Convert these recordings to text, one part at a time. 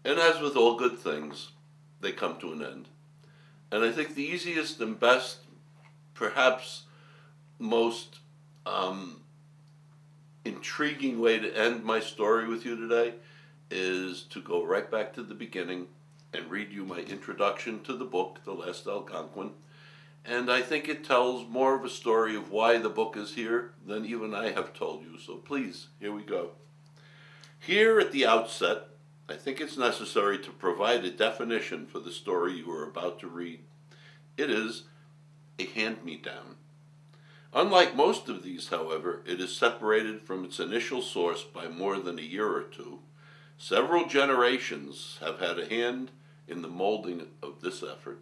And as with all good things, they come to an end. And I think the easiest and best, perhaps most intriguing way to end my story with you today is to go right back to the beginning and read you my introduction to the book, The Last Algonquin. And I think it tells more of a story of why the book is here than even I have told you. So please, here we go. Here at the outset, I think it's necessary to provide a definition for the story you are about to read. It is a hand-me-down. Unlike most of these, however, it is separated from its initial source by more than a year or two. Several generations have had a hand in the molding of this effort.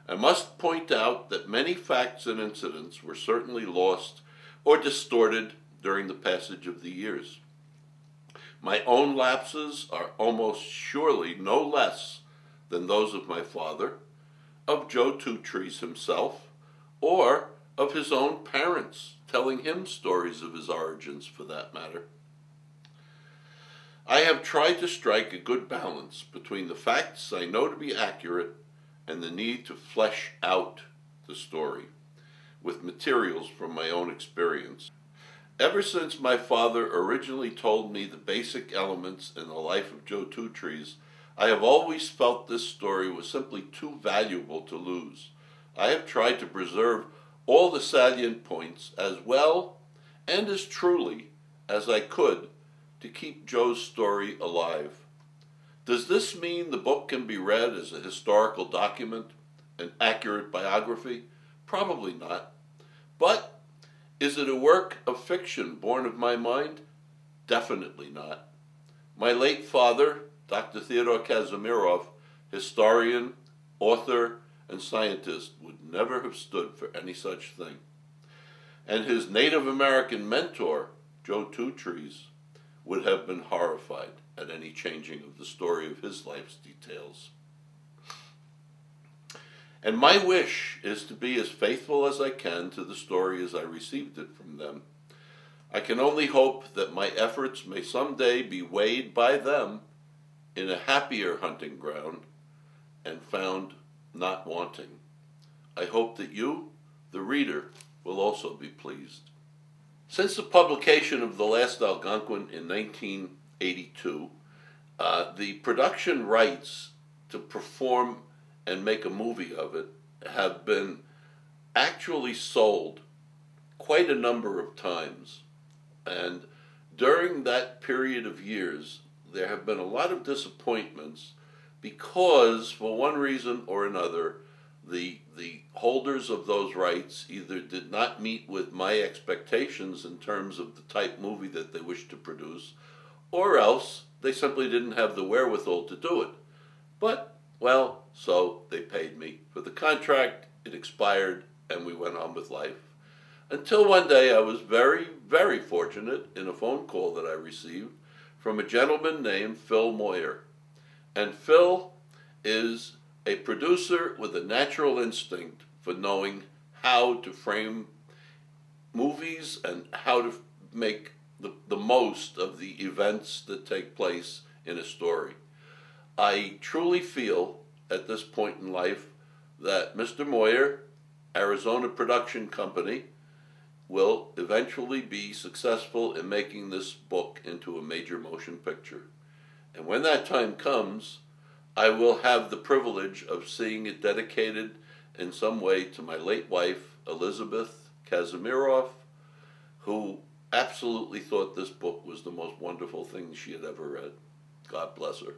I must point out that many facts and incidents were certainly lost or distorted during the passage of the years. My own lapses are almost surely no less than those of my father, of Joe Two Trees himself, or of his own parents, telling him stories of his origins for that matter. I have tried to strike a good balance between the facts I know to be accurate and the need to flesh out the story with materials from my own experience. Ever since my father originally told me the basic elements in the life of Joe Two Trees, I have always felt this story was simply too valuable to lose. I have tried to preserve all the salient points as well and as truly as I could to keep Joe's story alive. Does this mean the book can be read as a historical document, an accurate biography? Probably not. But is it a work of fiction born of my mind? Definitely not. My late father, Dr. Theodore Kazimiroff, historian, author, and scientist, would never have stood for any such thing. And his Native American mentor, Joe Two Trees, would have been horrified at any changing of the story of his life's details. And my wish is to be as faithful as I can to the story as I received it from them. I can only hope that my efforts may someday be weighed by them in a happier hunting ground and found not wanting. I hope that you, the reader, will also be pleased. Since the publication of The Last Algonquin in 1982, the production rights to perform and make a movie of it have been actually sold quite a number of times. And during that period of years, there have been a lot of disappointments because, for one reason or another, the holders of those rights either did not meet with my expectations in terms of the type movie that they wished to produce, or else they simply didn't have the wherewithal to do it. But, well, so they paid me for the contract, it expired, and we went on with life. Until one day I was very, very fortunate in a phone call that I received from a gentleman named Phil Moyer. And Phil is a producer with a natural instinct for knowing how to frame movies and how to make the most of the events that take place in a story. I truly feel at this point in life that Mr. Moyer, Arizona Production Company, will eventually be successful in making this book into a major motion picture. And when that time comes, I will have the privilege of seeing it dedicated in some way to my late wife, Elizabeth Kazimiroff, who absolutely thought this book was the most wonderful thing she had ever read. God bless her.